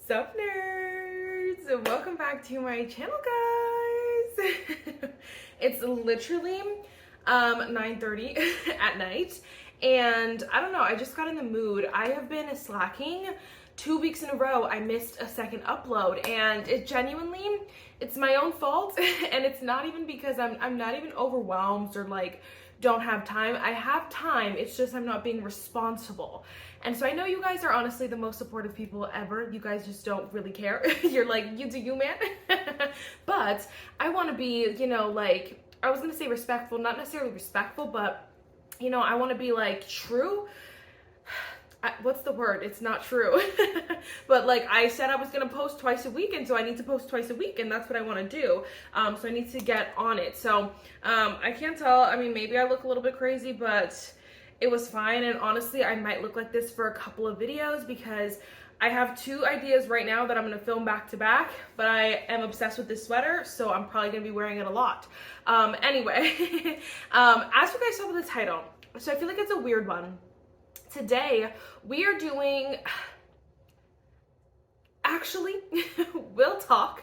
Sup nerds! Welcome back to my channel, guys! It's literally 9:30 at night, and I don't know, I just got in the mood. I have been slacking 2 weeks in a row. I missed a second upload, and it's my own fault. And it's not even because I'm not even overwhelmed or like don't have time. I have time, it's just I'm not being responsible. And so I know you guys are honestly the most supportive people ever. You guys just don't really care. You're like, you do you, man. But I want to be, you know, like, I was gonna say respectful, not necessarily respectful, but you know, I want to be like true. What's the word? It's not true. But like I said, I was gonna post twice a week, and so I need to post twice a week, and that's what I want to do. So I need to get on it. So I can't tell. I mean, maybe I look a little bit crazy, but it was fine. And honestly, I might look like this for a couple of videos because I have 2 ideas right now that I'm gonna film back to back, but I am obsessed with this sweater, so I'm probably gonna be wearing it a lot. Anyway, as you guys saw with the title, so I feel like it's a weird one. Today, we are doing, actually, we'll talk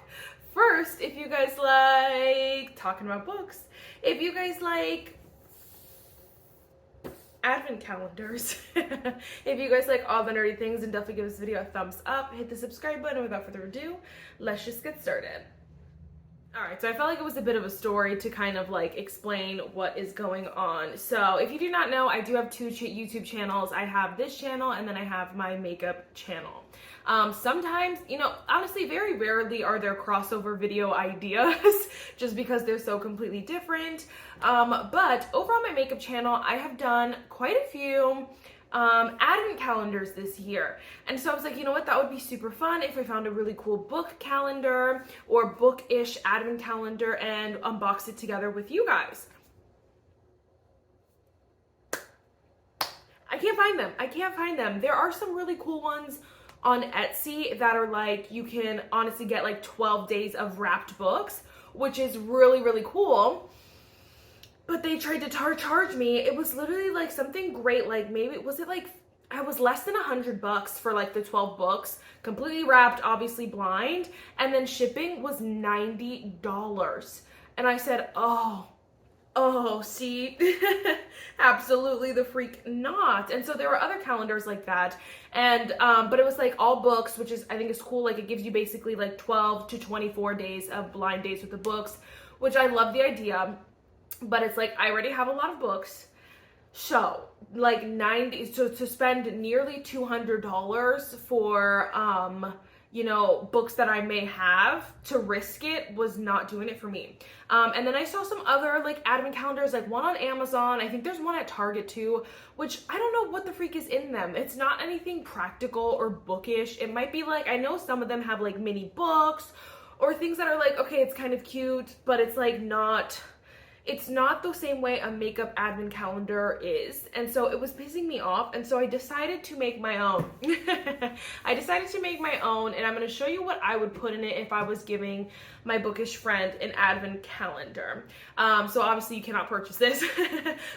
first if you guys like talking about books, if you guys like advent calendars, if you guys like all the nerdy things, then definitely give this video a thumbs up, hit the subscribe button, and without further ado, let's just get started. All right, so I felt like it was a bit of a story to kind of like explain what is going on. So if you do not know, I do have 2 YouTube channels. I have this channel, and then I have my makeup channel. Sometimes, you know, honestly, very rarely are there crossover video ideas just because they're so completely different. But over on my makeup channel, I have done quite a few advent calendars this year. And so I was like, you know what, that would be super fun if I found a really cool book calendar or bookish advent calendar and unbox it together with you guys. I can't find them. I can't find them. There are some really cool ones on Etsy that are like, you can honestly get like 12 days of wrapped books, which is really, really cool. But they tried to charge me. It was literally like something great, like maybe, was it like, I was less than $100 for like the 12 books, completely wrapped, obviously blind, and then shipping was $90. And I said, oh, see, absolutely the freak not. And so there were other calendars like that, and but it was like all books, which is, I think is cool. Like it gives you basically like 12 to 24 days of blind days with the books, which I love the idea. But it's like, I already have a lot of books, so like to spend nearly $200 for you know, books that I may have, to risk it was not doing it for me. And then I saw some other like advent calendars, like one on Amazon. I think there's one at Target too, which I don't know what the freak is in them. It's not anything practical or bookish. It might be like, I know some of them have like mini books or things that are like, okay, it's kind of cute, but it's like not, it's not the same way a makeup advent calendar is. And so it was pissing me off. And so I decided to make my own. I decided to make my own, and I'm going to show you what I would put in it if I was giving my bookish friend an advent calendar. So obviously you cannot purchase this,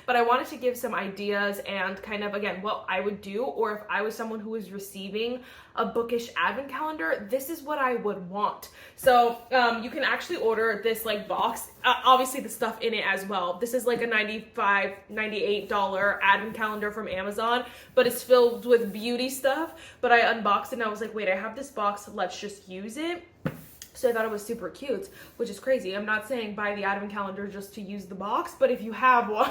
but I wanted to give some ideas and kind of, again, what I would do, or if I was someone who was receiving a bookish advent calendar, this is what I would want. So you can actually order this like box, obviously the stuff in it as well. This is like a $95, $98 advent calendar from Amazon, but it's filled with beauty stuff. But I unboxed it and I was like, wait, I have this box, let's just use it. So I thought it was super cute, which is crazy. I'm not saying buy the advent calendar just to use the box, but if you have one,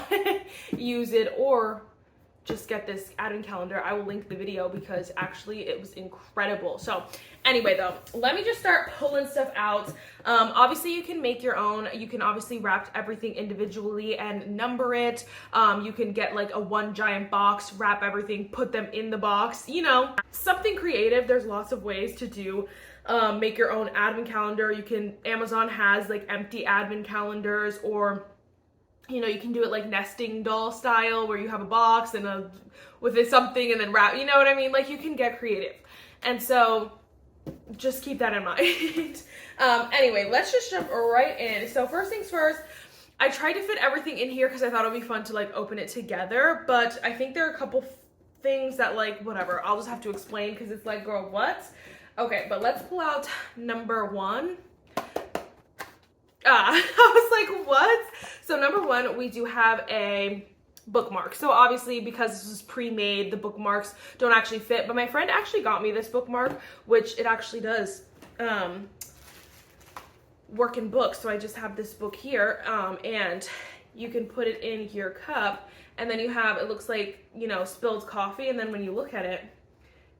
use it, or just get this advent calendar. I will link the video because actually it was incredible. So anyway though, let me just start pulling stuff out. Obviously you can make your own. You can obviously wrap everything individually and number it. You can get like a one giant box, wrap everything, put them in the box, you know, something creative. There's lots of ways to do make your own advent calendar. You can, Amazon has like empty advent calendars, or you know, you can do it like nesting doll style where you have a box and with it something and then wrap, you know what I mean? Like you can get creative. And so just keep that in mind. Anyway, let's just jump right in. So first things first, I tried to fit everything in here because I thought it would be fun to like open it together, but I think there are a couple things that like, whatever, I'll just have to explain because it's like, girl, what? Okay, but let's pull out number 1. I was like, what? So number 1, we do have a bookmark. So obviously, because this is pre-made, the bookmarks don't actually fit, but my friend actually got me this bookmark, which it actually does work in books. So I just have this book here, and you can put it in your cup, and then you have, it looks like, you know, spilled coffee, and then when you look at it,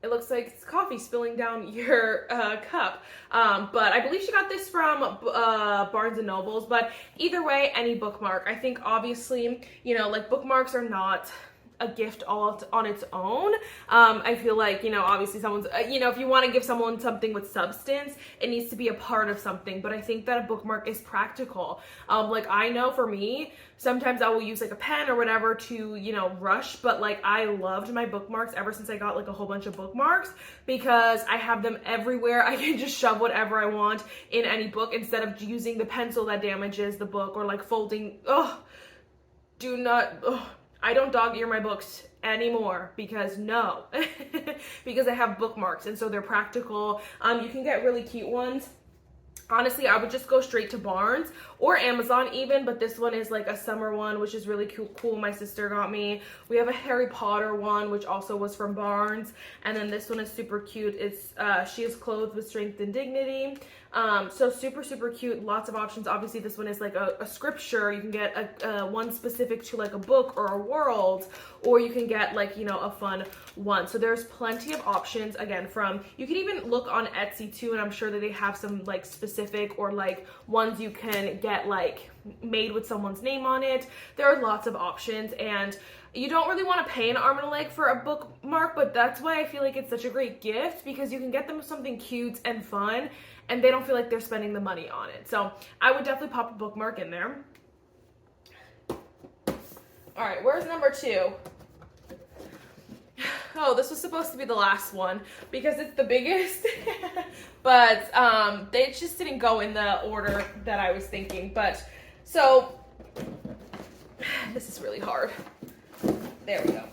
it looks like it's coffee spilling down your cup. But I believe she got this from Barnes & Nobles. But either way, any bookmark. I think obviously, you know, like bookmarks are not a gift all on its own. I feel like, you know, obviously someone's, you know, if you want to give someone something with substance, it needs to be a part of something. But I think that a bookmark is practical. Like I know for me, sometimes I will use like a pen or whatever to, you know, rush, but like I loved my bookmarks ever since I got like a whole bunch of bookmarks because I have them everywhere. I can just shove whatever I want in any book instead of using the pencil that damages the book or like folding. Do not, I don't dog ear my books anymore because no, because I have bookmarks and so they're practical. You can get really cute ones. Honestly, I would just go straight to Barnes or Amazon even, but this one is like a summer one, which is really cool. My sister got me. We have a Harry Potter one, which also was from Barnes. And then this one is super cute. It's She is Clothed with Strength and Dignity. So super, super cute. Lots of options. Obviously, this one is like a scripture. You can get one specific to like a book or a world, or you can get like, you know, a fun one. So there's plenty of options. Again, you can even look on Etsy too, and I'm sure that they have some like specific or like ones you can get like made with someone's name on it. There are lots of options, and you don't really want to pay an arm and a leg for a bookmark, but that's why I feel like it's such a great gift because you can get them something cute and fun, and they don't feel like they're spending the money on it. So I would definitely pop a bookmark in there. All right, where's number 2? Oh, this was supposed to be the last one because it's the biggest, but they just didn't go in the order that I was thinking. But so this is really hard. There we go.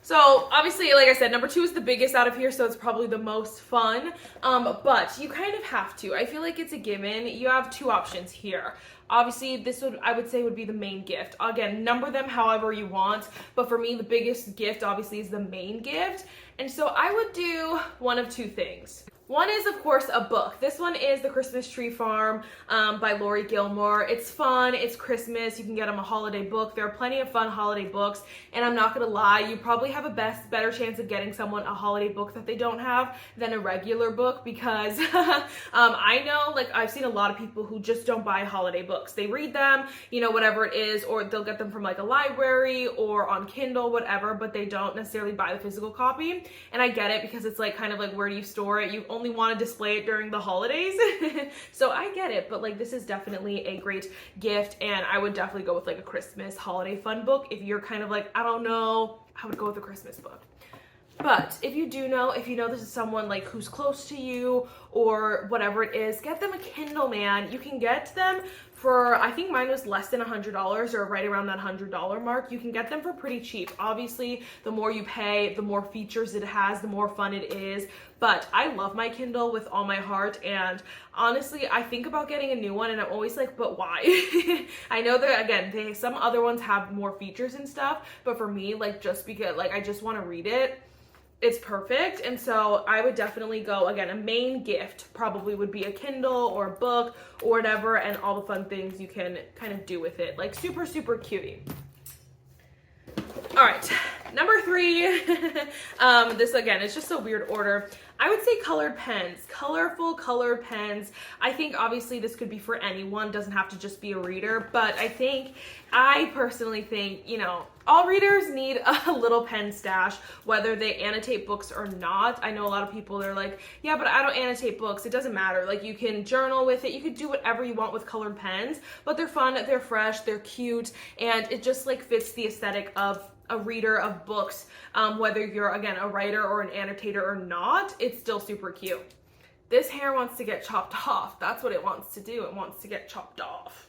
So obviously, like I said, number 2 is the biggest out of here, so it's probably the most fun, but you kind of have to. I feel like it's a given. You have 2 options here. Obviously, this would, I would say, would be the main gift. Again, number them however you want, but for me, the biggest gift, obviously, is the main gift, and so I would do one of 2 things. One is, of course, a book. This one is The Christmas Tree Farm by Lori Gilmore. It's fun. It's Christmas. You can get them a holiday book. There are plenty of fun holiday books, and I'm not going to lie, you probably have a better chance of getting someone a holiday book that they don't have than a regular book because I know, like, I've seen a lot of people who just don't buy holiday books. They read them, you know, whatever it is, or they'll get them from, like, a library or on Kindle, whatever, but they don't necessarily buy the physical copy, and I get it because it's, like, kind of like, where do you store it? You only want to display it during the holidays. So I get it, but like this is definitely a great gift, and I would definitely go with like a Christmas holiday fun book. If you're kind of like, I don't know, I would go with a Christmas book. But if you know this is someone like who's close to you or whatever it is, get them a Kindle, man. You can get them for, I think mine was less than $100 or right around that $100 mark. You can get them for pretty cheap. Obviously, the more you pay, the more features it has, the more fun it is. But I love my Kindle with all my heart, and honestly, I think about getting a new one, and I'm always like, but why? I know that, again, some other ones have more features and stuff, but for me, like, just because, like, I just want to read it, it's perfect. And so I would definitely go, again, a main gift probably would be a Kindle or a book or whatever, and all the fun things you can kind of do with it, like super, super cutie. All right, number 3, this again, it's just a weird order. I would say colored pens, colorful colored pens. I think obviously this could be for anyone, doesn't have to just be a reader, but I personally think, you know, all readers need a little pen stash, whether they annotate books or not. I know a lot of people are like, yeah, but I don't annotate books. It doesn't matter. Like, you can journal with it. You can do whatever you want with colored pens, but they're fun, they're fresh, they're cute, and it just like fits the aesthetic of a reader of books, whether you're, again, a writer or an annotator or not, it's still super cute. This hair wants to get chopped off. That's what it wants to do. It wants to get chopped off.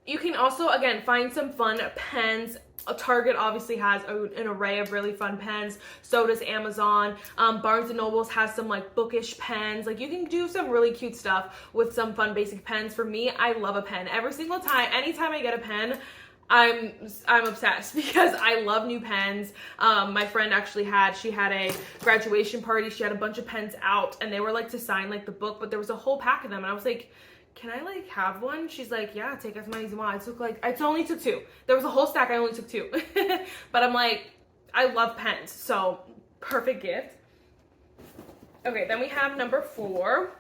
You can also, again, find some fun pens. Target obviously has an array of really fun pens. So does Amazon. Barnes & Nobles has some like bookish pens. Like you can do some really cute stuff with some fun basic pens. For me, I love a pen. Every single time, anytime I get a pen, I'm obsessed because I love new pens. My friend actually she had a graduation party. She had a bunch of pens out and they were like to sign like the book, but there was a whole pack of them. And I was like, can I like have one? She's like, yeah, take as many as you want. I only took 2. There was a whole stack, I only took 2. But I'm like, I love pens, so perfect gift. Okay, then we have number 4.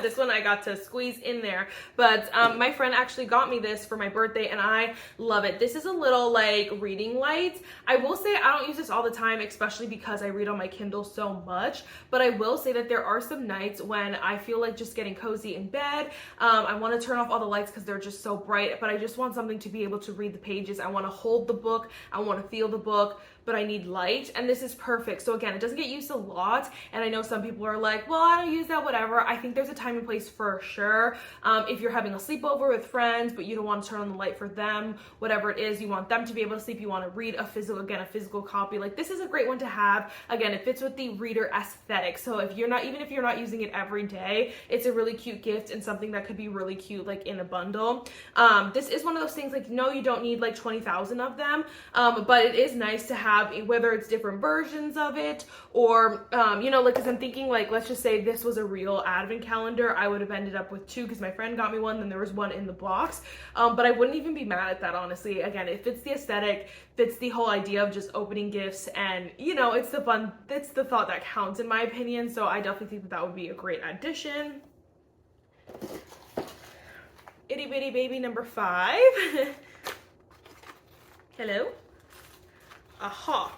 This one I got to squeeze in there, but my friend actually got me this for my birthday and I love it. This is a little like reading light. I will say I don't use this all the time, especially because I read on my Kindle so much, but I will say that there are some nights when I feel like just getting cozy in bed. I want to turn off all the lights because they're just so bright, but I just want something to be able to read the pages. I want to hold the book, I want to feel the book, but I need light, and this is perfect. So again, it doesn't get used a lot, and I know some people are like, well, I don't use that, whatever. I think there's a time and place for sure. If you're having a sleepover with friends, but you don't want to turn on the light for them, whatever it is, you want them to be able to sleep, you want to read a physical copy, like this is a great one to have. Again, it fits with the reader aesthetic. So even if you're not using it every day, it's a really cute gift and something that could be really cute like in a bundle. This is one of those things like, no, you don't need like 20,000 of them, but it is nice to have, whether it's different versions of it or like, because I'm thinking like, let's just say this was a real advent calendar, I would have ended up with 2 because my friend got me one, then there was one in the box, but I wouldn't even be mad at that, honestly. Again, it fits the aesthetic, fits the whole idea of just opening gifts, and it's the thought that counts in my opinion. So I definitely think that would be a great addition. Itty bitty baby number 5. Hello. Aha.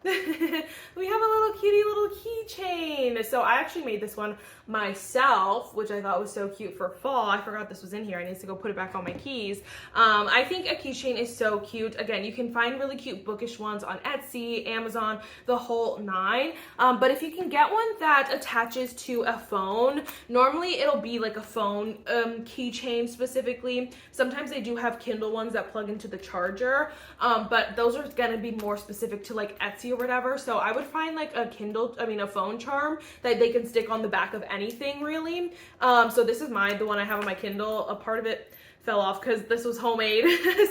We have a little cutie little keychain. So I actually made this one myself, which I thought was so cute for fall. I forgot this was in here. I need to go put it back on my keys. I think a keychain is so cute. Again, you can find really cute bookish ones on Etsy, Amazon, the whole 9. But if you can get one that attaches to a phone, normally it'll be like a phone keychain specifically. Sometimes they do have Kindle ones that plug into the charger, but those are gonna be more specific to like Etsy or whatever. So I would find like a phone charm that they can stick on the back of anything really. So this is the one I have on my Kindle. A part of it fell off because this was homemade,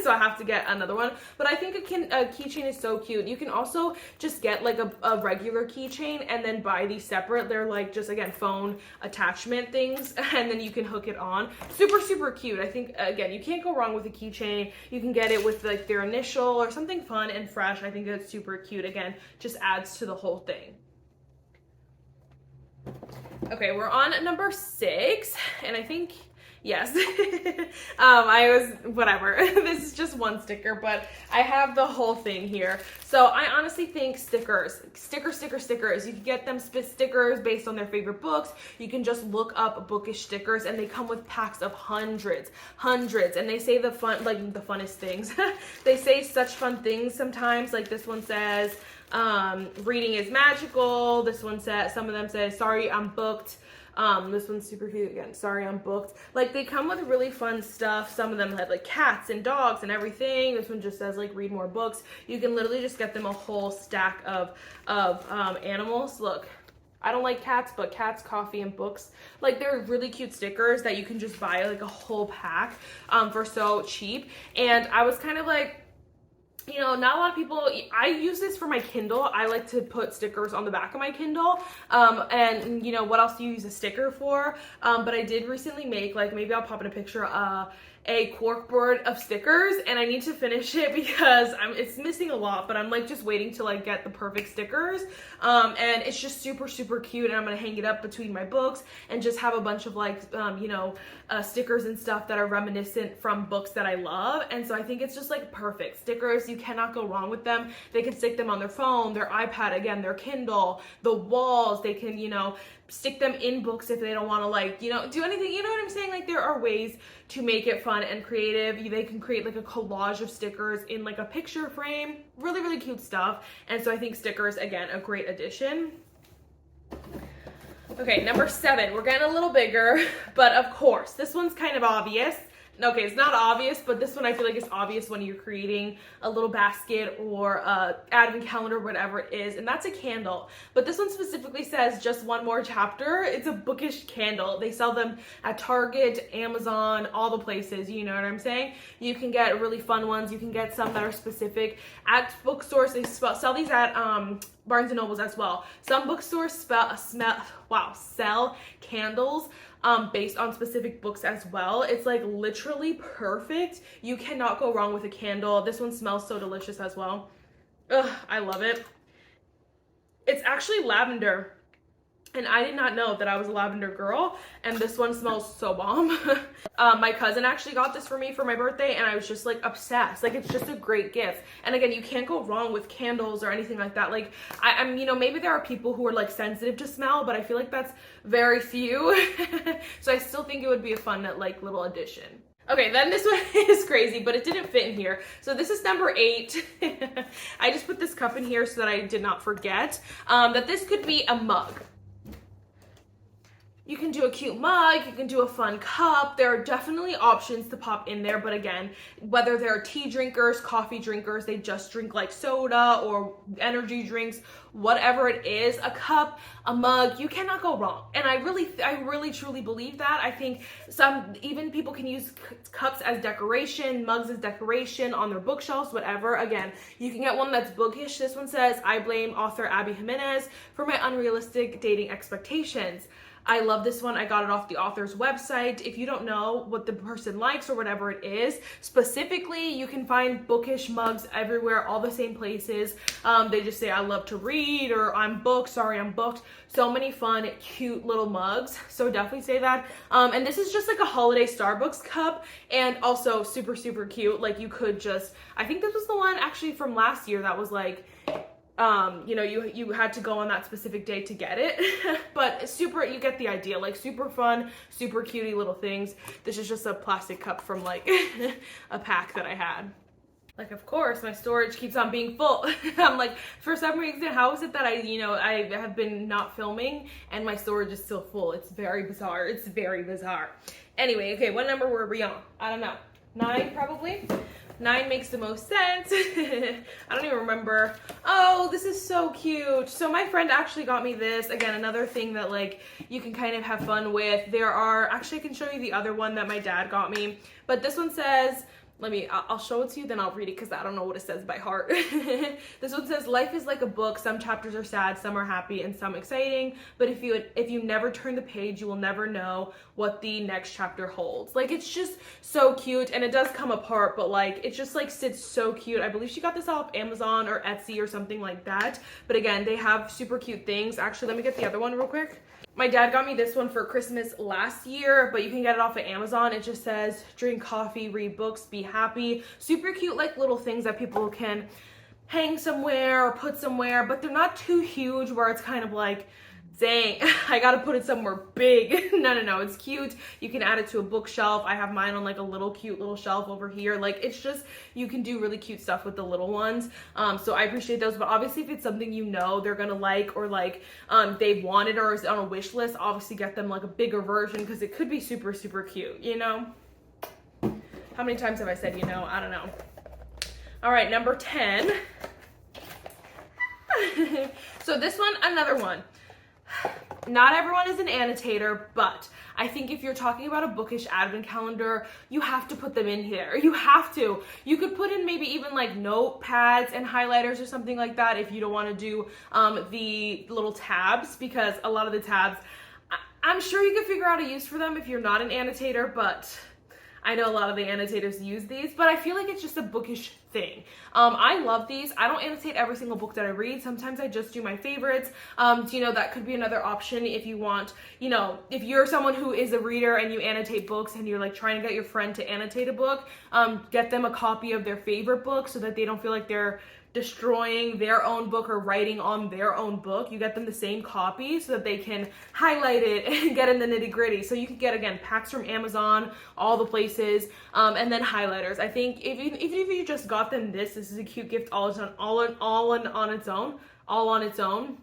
so I have to get another one. But I think a keychain is so cute. You can also just get like a regular keychain and then buy these separate. They're like just, again, phone attachment things, and then you can hook it on. Super, super cute. I think, again, you can't go wrong with a keychain. You can get it with like their initial or something fun and fresh. I think it's super cute. Again, just adds to the whole thing. Okay, we're on number 6, and I think, yes, whatever. This is just one sticker, but I have the whole thing here. So I honestly think stickers. You can get them stickers based on their favorite books. You can just look up bookish stickers, and they come with packs of hundreds, and they say the funnest things. They say such fun things sometimes, like this one says, reading is magical. This one says, some of them say, sorry, I'm booked. This one's super cute again. Sorry, I'm booked. Like, they come with really fun stuff. Some of them have like cats and dogs and everything. This one just says like read more books. You can literally just get them a whole stack of animals. Look, I don't like cats, but cats, coffee, and books. Like, they're really cute stickers that you can just buy like a whole pack for so cheap. And I was kind of like, not a lot of people, I use this for my Kindle. I like to put stickers on the back of my Kindle. And what else do you use a sticker for? But I did recently make, like, maybe I'll pop in a picture, a cork board of stickers, and I need to finish it because it's missing a lot, but I'm like just waiting to like get the perfect stickers. And it's just super, super cute, and I'm gonna hang it up between my books and just have a bunch of like, stickers and stuff that are reminiscent from books that I love. And so I think it's just like perfect stickers. You cannot go wrong with them. They can stick them on their phone, their iPad, again, their Kindle, the walls. They can, stick them in books if they don't want to like, do anything, you know what I'm saying? Like, there are ways to make it fun and creative. They can create like a collage of stickers in like a picture frame. Really, really cute stuff. And so I think stickers, again, a great addition. Okay, number 7, we're getting a little bigger, but of course, this one's kind of obvious. Okay, it's not obvious, but this one I feel like is obvious when you're creating a little basket or a advent calendar, whatever it is, and that's a candle. But this one specifically says just one more chapter. It's a bookish candle. They sell them at Target, Amazon, all the places, you know what I'm saying? You can get really fun ones. You can get some that are specific. At bookstores, they sell these at Barnes & Nobles as well. Some bookstores sell candles based on specific books as well. It's like literally perfect. You cannot go wrong with a candle. This one smells so delicious as well. Ugh, I love it. It's actually lavender. And I did not know that I was a lavender girl, and this one smells so bomb. My cousin actually got this for me for my birthday, and I was just like obsessed. Like, it's just a great gift. And again, you can't go wrong with candles or anything like that. Like, I'm, you know, maybe there are people who are like sensitive to smell, but I feel like that's very few. So I still think it would be a fun like little addition. Okay, then this one is crazy, but it didn't fit in here. So this is number 8. I just put this cup in here so that I did not forget that this could be a mug. You can do a cute mug, you can do a fun cup. There are definitely options to pop in there, but again, whether they're tea drinkers, coffee drinkers, they just drink like soda or energy drinks, whatever it is, a cup, a mug, you cannot go wrong. And I really truly believe that. I think even people can use cups as decoration, mugs as decoration on their bookshelves, whatever. Again, you can get one that's bookish. This one says, I blame author Abby Jimenez for my unrealistic dating expectations. I love this one. I got it off the author's website. If you don't know what the person likes or whatever it is, specifically, you can find bookish mugs everywhere, all the same places. They just say, I love to read, or I'm booked, sorry, I'm booked. So many fun, cute little mugs. So definitely say that. And this is just like a holiday Starbucks cup, and also super, super cute. Like, you could just, I think this was the one actually from last year that was like, you know, you had to go on that specific day to get it. But super, you get the idea. Like, super fun, super cutie little things. This is just a plastic cup from like a pack that I had. Like, of course, my storage keeps on being full. I'm like, for some reason, how is it that I have been not filming and my storage is still full? It's very bizarre. It's very bizarre. Anyway, okay, what number were we on? I don't know. 9 probably? 9 makes the most sense. I don't even remember. Oh, this is so cute. So my friend actually got me this. Again, another thing that like you can kind of have fun with. There are, actually I can show you the other one that my dad got me. But this one says, I'll show it to you, then I'll read it because I don't know what it says by heart. This one says, life is like a book. Some chapters are sad, some are happy, and some exciting. But if you never turn the page, you will never know what the next chapter holds. Like, it's just so cute, and it does come apart, but like, it just like sits so cute. I believe she got this off Amazon or Etsy or something like that. But again, they have super cute things. Actually, let me get the other one real quick. My dad got me this one for Christmas last year, but you can get it off of Amazon. It just says, drink coffee, read books, be happy. Super cute, like little things that people can hang somewhere or put somewhere, but they're not too huge where it's kind of like, dang, I gotta put it somewhere big. No, it's cute. You can add it to a bookshelf. I have mine on like a little cute little shelf over here. Like, it's just, you can do really cute stuff with the little ones. So I appreciate those, but obviously if it's something you know they're gonna like, or like they want it or is on a wish list, obviously get them like a bigger version because it could be super, super cute, you know? How many times have I said, you know? I don't know. All right, number 10. So this one, another one. Not everyone is an annotator, but I think if you're talking about a bookish advent calendar, you have to put them in here. You have to. You could put in maybe even like notepads and highlighters or something like that if you don't want to do the little tabs, because a lot of the tabs, I'm sure you could figure out a use for them if you're not an annotator, but I know a lot of the annotators use these, but I feel like it's just a bookish thing. I love these. I don't annotate every single book that I read. Sometimes I just do my favorites. You know, that could be another option if you want, you know, if you're someone who is a reader and you annotate books and you're like trying to get your friend to annotate a book, get them a copy of their favorite book so that they don't feel like they're destroying their own book or writing on their own book. You get them the same copy so that they can highlight it and get in the nitty gritty. So you can get, again, packs from Amazon, all the places, and then highlighters. I think even if you just got them this is a cute gift all on its own.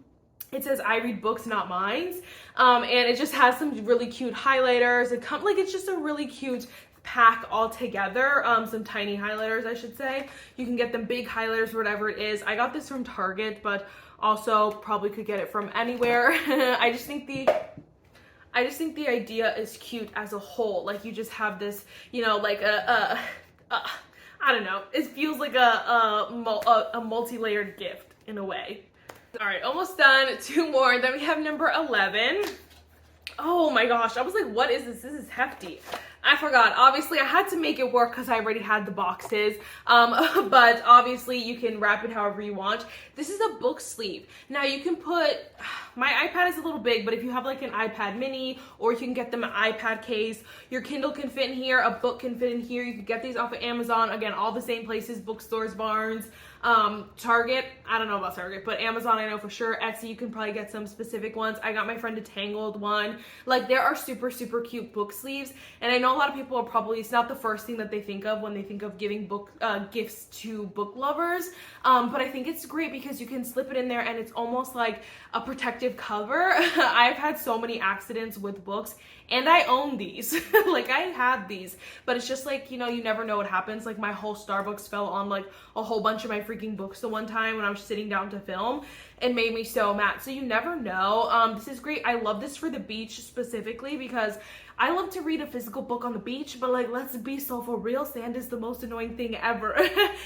It says I read books, not mines. And it just has some really cute highlighters. It's just a really cute pack all together. Some tiny highlighters, I should say. You can get them big highlighters, whatever it is. I got this from Target, but also probably could get it from anywhere. I just think the idea is cute as a whole. Like, you just have this, you know, like I don't know. It feels like a multi-layered gift in a way. All right, almost done. 2 more. Then we have number 11. Oh my gosh, I was like, what is this? This is hefty. I forgot. Obviously, I had to make it work because I already had the boxes. But obviously, you can wrap it however you want. This is a book sleeve. Now, you can put... My iPad is a little big, but if you have like an iPad mini, or you can get them an iPad case, your Kindle can fit in here, a book can fit in here. You can get these off of Amazon. Again, all the same places, bookstores, Barnes, Target. I don't know about Target, but Amazon I know for sure. Etsy, you can probably get some specific ones. I got my friend a Tangled one. Like, there are super, super cute book sleeves. And I know a lot of people are probably, it's not the first thing that they think of when they think of giving book gifts to book lovers. But I think it's great because you can slip it in there and it's almost like a protective cover. I've had so many accidents with books, and I own these. Like, I have these, but it's just like, you know, you never know what happens. Like, my whole Starbucks fell on like a whole bunch of my freaking books the one time when I was sitting down to film. It made me so mad. So you never know. This is great. I love this for the beach specifically because I love to read a physical book on the beach, but like, let's be so for real, sand is the most annoying thing ever.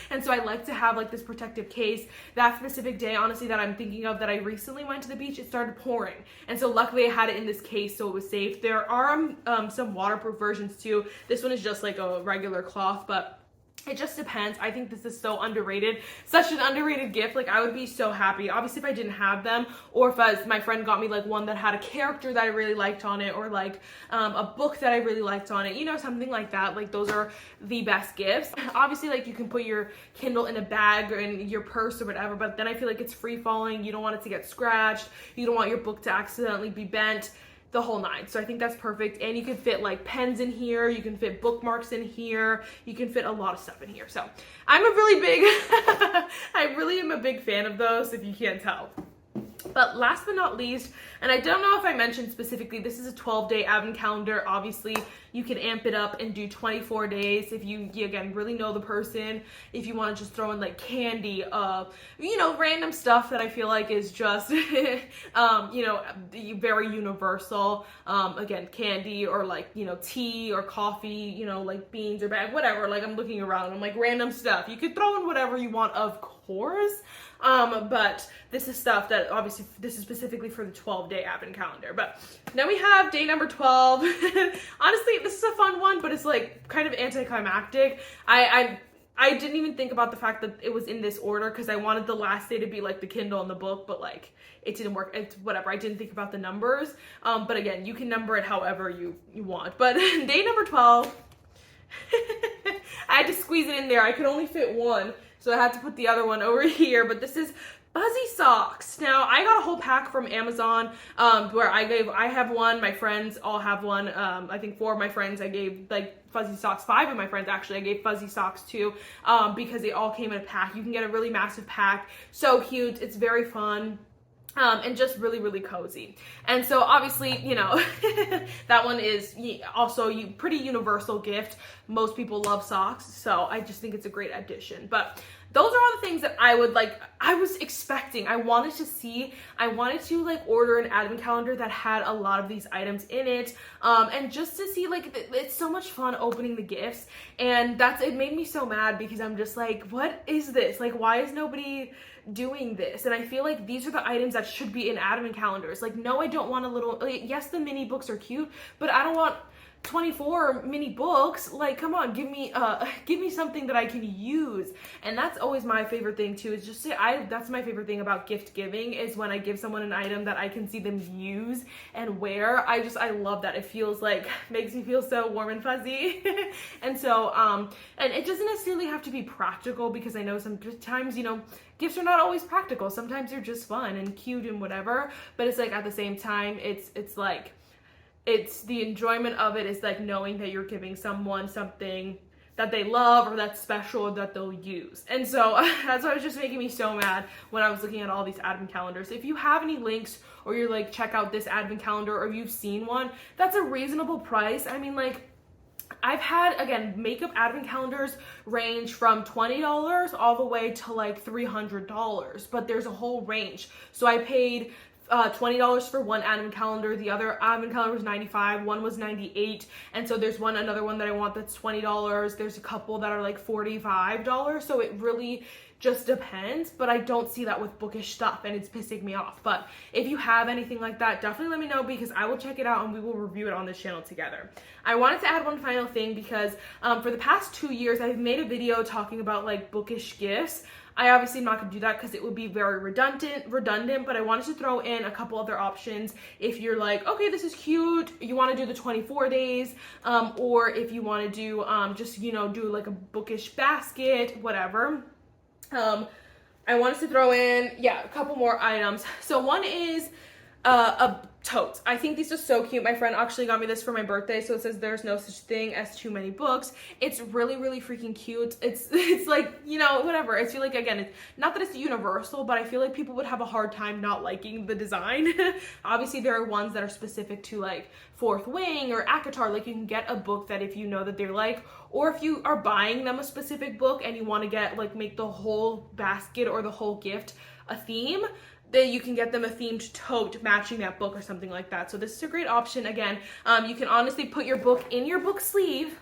And so I like to have like this protective case. That specific day, honestly, that I'm thinking of, that I recently went to the beach, it started pouring. And so luckily I had it in this case, so it was safe. There are some waterproof versions too. This one is just like a regular cloth, but it just depends. I think this is so underrated. Such an underrated gift. Like, I would be so happy. Obviously, if I didn't have them, or if my friend got me like one that had a character that I really liked on it, or like a book that I really liked on it, you know, something like that. Like, those are the best gifts. Obviously, like, you can put your Kindle in a bag or in your purse or whatever, but then I feel like it's free falling. You don't want it to get scratched. You don't want your book to accidentally be bent. The whole 9. So I think that's perfect. And you can fit like pens in here, you can fit bookmarks in here, you can fit a lot of stuff in here. So I'm a really big I really am a big fan of those, if you can't tell. But last but not least, and I don't know if I mentioned specifically, this is a 12-day advent calendar. Obviously, you can amp it up and do 24 days if you again, really know the person. If you want to just throw in like candy, you know, random stuff that I feel like is just, you know, very universal. Again, candy, or like, you know, tea or coffee, you know, like beans or bag, whatever. Like, I'm looking around, I'm like, random stuff. You could throw in whatever you want, of course. But this is stuff that obviously this is specifically for the 12-day advent calendar. But now we have day number 12. Honestly, this is a fun one, but it's like kind of anticlimactic. I didn't even think about the fact that it was in this order because I wanted the last day to be like the Kindle and the book, but like it didn't work. It's whatever. I didn't think about the numbers. But again, you can number it however you want. But day number 12, I had to squeeze it in there. I could only fit one, so I had to put the other one over here. But this is fuzzy socks. Now, I got a whole pack from Amazon where I have one, my friends all have one. I think 4 of my friends I gave like fuzzy socks. 5 of my friends actually I gave fuzzy socks to because they all came in a pack. You can get a really massive pack. So cute. It's very fun. And just really, really cozy. And so obviously, you know, that one is also a pretty universal gift. Most people love socks, so I just think it's a great addition. But those are all the things that I was expecting. I wanted to like order an advent calendar that had a lot of these items in it. And just to see, like, it's so much fun opening the gifts. And it made me so mad because I'm just like, what is this? Like, why is nobody doing this? And I feel like these are the items that should be in advent calendars. Like, no, I don't want a little, like, yes, the mini books are cute, but I don't want 24 mini books. Like, come on, give me something that I can use. And that's always my favorite thing too, is just that's my favorite thing about gift giving, is when I give someone an item that I can see them use and wear. I love that. It feels like, makes me feel so warm and fuzzy. And so and it doesn't necessarily have to be practical, because I know sometimes, you know, gifts are not always practical. Sometimes they're just fun and cute and whatever, but it's like, at the same time, it's like, it's the enjoyment of it is like knowing that you're giving someone something that they love or that's special or that they'll use. And so that's what was just making me so mad when I was looking at all these advent calendars. If you have any links or you're like, check out this advent calendar, or you've seen one, that's a reasonable price. I mean, like, I've had, again, makeup advent calendars range from $20 all the way to like $300, but there's a whole range. So I paid $20 for one advent calendar. The other advent calendar was $95. One was $98. And so there's another one that I want that's $20. There's a couple that are like $45. So it really just depends, but I don't see that with Bookish stuff, and it's pissing me off. But if you have anything like that, definitely let me know, because I will check it out and we will review it on this channel together. I wanted to add one final thing because for the past 2 years, I've made a video talking about like Bookish gifts. I obviously am not going to do that because it would be very redundant, but I wanted to throw in a couple other options if you're like, okay, this is cute, you want to do the 24 days, or if you want to do just, you know, do like a Bookish basket, whatever. I wanted to throw in, a couple more items. So one is a tote. I think these are so cute. My friend actually got me this for my birthday. So it says there's no such thing as too many books. It's really, really freaking cute. It's like, you know, whatever. I feel like, again, it's not that it's universal, but I feel like people would have a hard time not liking the design. Obviously, there are ones that are specific to like Fourth Wing or ACOTAR. Like, you can get a book that if you know that they're like, or if you are buying them a specific book and you want to get like make the whole basket or the whole gift a theme, then you can get them a themed tote matching that book or something like that. So this is a great option. Again, you can honestly put your book in your book sleeve,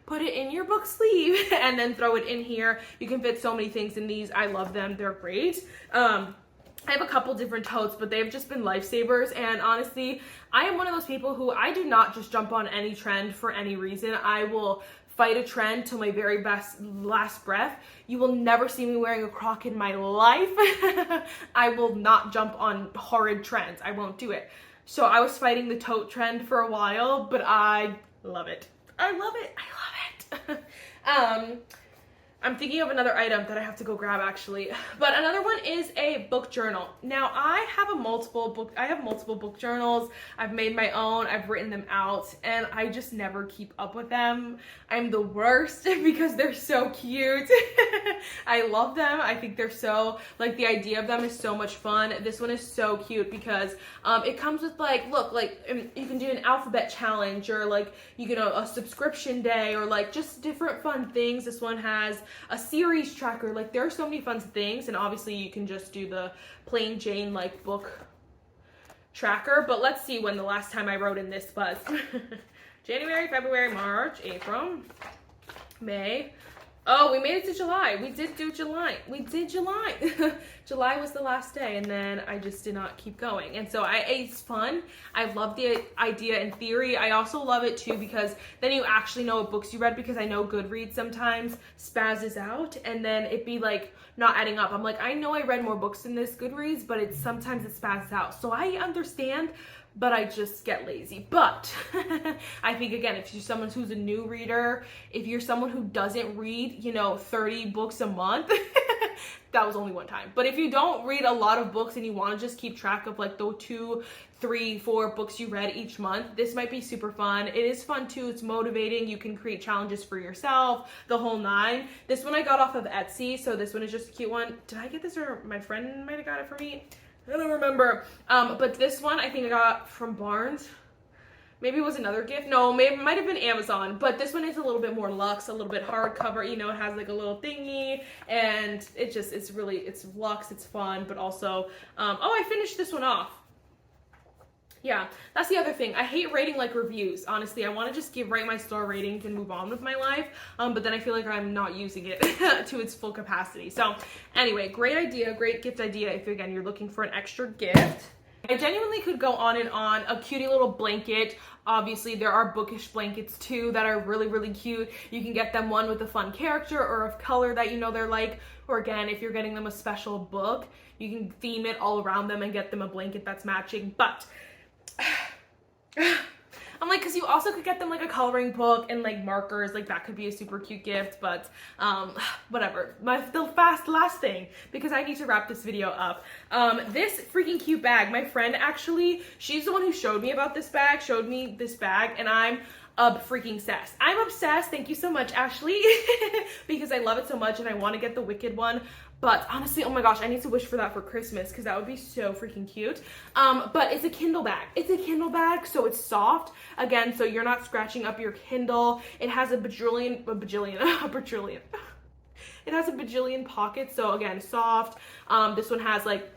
put it in your book sleeve, and then throw it in here. You can fit so many things in these. I love them. They're great. I have a couple different totes, but they've just been lifesavers. And honestly, I am one of those people who I do not just jump on any trend for any reason. I will fight a trend till my very last breath. You will never see me wearing a croc in my life. I will not jump on horrid trends. I won't do it. So I was fighting the tote trend for a while, but I love it. I love it. I love it. I'm thinking of another item that I have to go grab actually, but another one is a book journal. Now I have multiple book journals. I've made my own, I've written them out, and I just never keep up with them. I'm the worst because they're so cute. I love them. I think they're so, like, the idea of them is so much fun. This one is so cute because it comes with like, look, like you can do an alphabet challenge, or like you can a subscription day, or like just different fun things. This one has a series tracker. Like, there are so many fun things, and obviously you can just do the plain Jane like book tracker. But let's see when the last time I wrote in this was. January, February, March, April, May. Oh, we made it to July. We did do July. We did July. July was the last day, and then I just did not keep going. And so it's fun. I love the idea in theory. I also love it too because then you actually know what books you read, because I know Goodreads sometimes spazzes out and then it be like not adding up. I'm like, I know I read more books than this Goodreads, but sometimes it spazzes out. So I understand, but I just get lazy. But I think, again, if you're someone who's a new reader, if you're someone who doesn't read, 30 books a month, that was only one time. But if you don't read a lot of books and you want to just keep track of like the 2, 3, 4 books you read each month, this might be super fun. It is fun too. It's motivating. You can create challenges for yourself, the whole 9. This one I got off of Etsy, so this one is just a cute one. Did I get this, or my friend might have got it for me? I don't remember. But this one I think I got from Barnes. Maybe it was another gift. No, maybe it might have been Amazon. But this one is a little bit more luxe, a little bit hardcover. It has like a little thingy, and it's luxe, it's fun, but also, I finished this one off. Yeah, that's the other thing. I hate rating like reviews. Honestly, I want to just write my star ratings and move on with my life. But then I feel like I'm not using it to its full capacity. So anyway, great idea, great gift idea if, again, you're looking for an extra gift. I genuinely could go on and on. A cutie little blanket. Obviously, there are Bookish blankets too that are really, really cute. You can get them one with a fun character or a color that they're like. Or again, if you're getting them a special book, you can theme it all around them and get them a blanket that's matching. But I'm like, because you also could get them like a coloring book and like markers, like that could be a super cute gift. But whatever. The last thing, because I need to wrap this video up, this freaking cute bag. My friend, actually, she's the one who showed me this bag, and freaking obsessed. I'm obsessed. Thank you so much, Ashley, because I love it so much and I want to get the Wicked one. But honestly, oh my gosh, I need to wish for that for Christmas because that would be so freaking cute. But it's a Kindle bag. It's a Kindle bag, so it's soft. Again, so you're not scratching up your Kindle. It has a bajillion. It has a bajillion pockets, so again, soft. This one has like,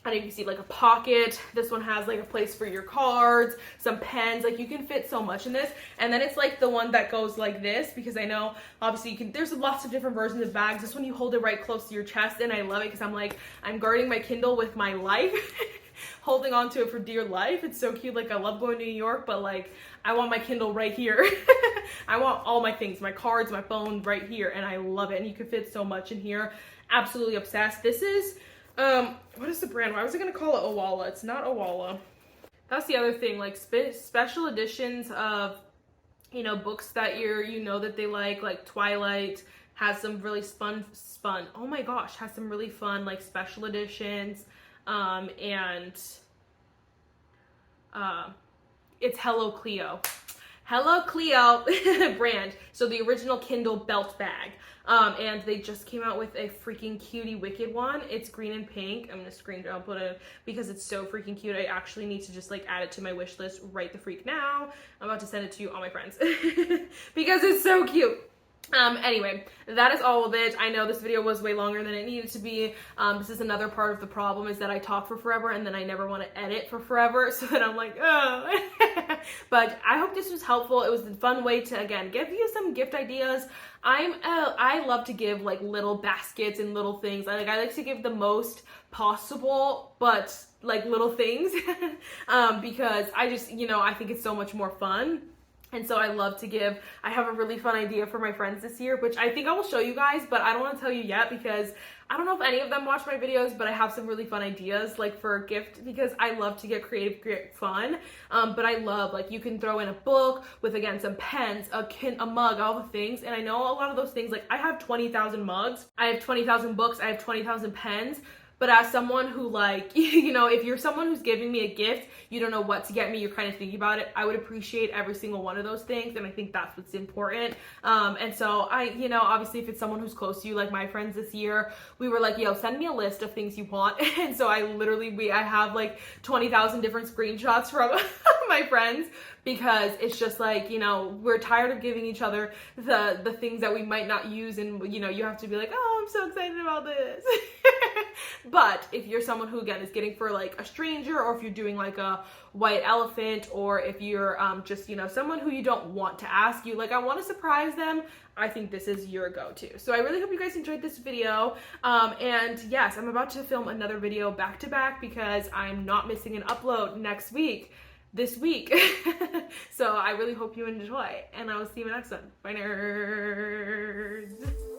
I don't know if you see like a pocket. This one has like a place for your cards, some pens. Like you can fit so much in this. And then it's like the one that goes like this, because I know obviously you can, there's lots of different versions of bags. This one you hold it right close to your chest, and I love it because I'm like, I'm guarding my Kindle with my life. Holding on to it for dear life. It's so cute. Like I love going to New York, but like I want my Kindle right here. I want all my things, my cards, my phone right here, and I love it. And you can fit so much in here. Absolutely obsessed. This is what is the brand? Why was I gonna call it Owala? It's not Owala. That's the other thing, like special editions of, you know, books that you know that they like Twilight has some really fun, oh my gosh, has some really fun like special editions. And it's Hello Cleo brand. So the original Kindle belt bag. And they just came out with a freaking cutie Wicked one. It's green and pink. I'm gonna screen grab it because it's so freaking cute. I actually need to just like add it to my wish list right the freak now. I'm about to send it to all my friends because it's so cute. Anyway, that is all of it. I know this video was way longer than it needed to be. This is another part of the problem, is that I talk for forever and then I never want to edit for forever, so that I'm like, oh. But I hope this was helpful. It was a fun way to, again, give you some gift ideas. I love to give like little baskets and little things. I like to give the most possible, but like little things, because I just, you know, I think it's so much more fun. And so I love to give. I have a really fun idea for my friends this year, which I think I will show you guys, but I don't want to tell you yet because I don't know if any of them watch my videos, but I have some really fun ideas like for a gift, because I love to get creative, fun. But I love, like, you can throw in a book with, again, some pens, a mug, all the things. And I know a lot of those things, like I have 20,000 mugs, I have 20,000 books, I have 20,000 pens. But as someone who, like, you know, if you're someone who's giving me a gift, you don't know what to get me, you're kind of thinking about it, I would appreciate every single one of those things. And I think that's what's important. And so you know, obviously if it's someone who's close to you, like my friends this year, we were like, yo, send me a list of things you want. And so I have like 20,000 different screenshots from my friends, because it's just like, you know, we're tired of giving each other the things that we might not use, and, you know, you have to be like, oh, I'm so excited about this. But if you're someone who, again, is getting for like a stranger, or if you're doing like a white elephant, or if you're just, you know, someone who you don't want to ask, you like, I want to surprise them, I think this is your go-to. So I really hope you guys enjoyed this video. And yes, I'm about to film another video back to back because I'm not missing an upload this week. So I really hope you enjoy, and I will see you in the next one. Bye, nerds.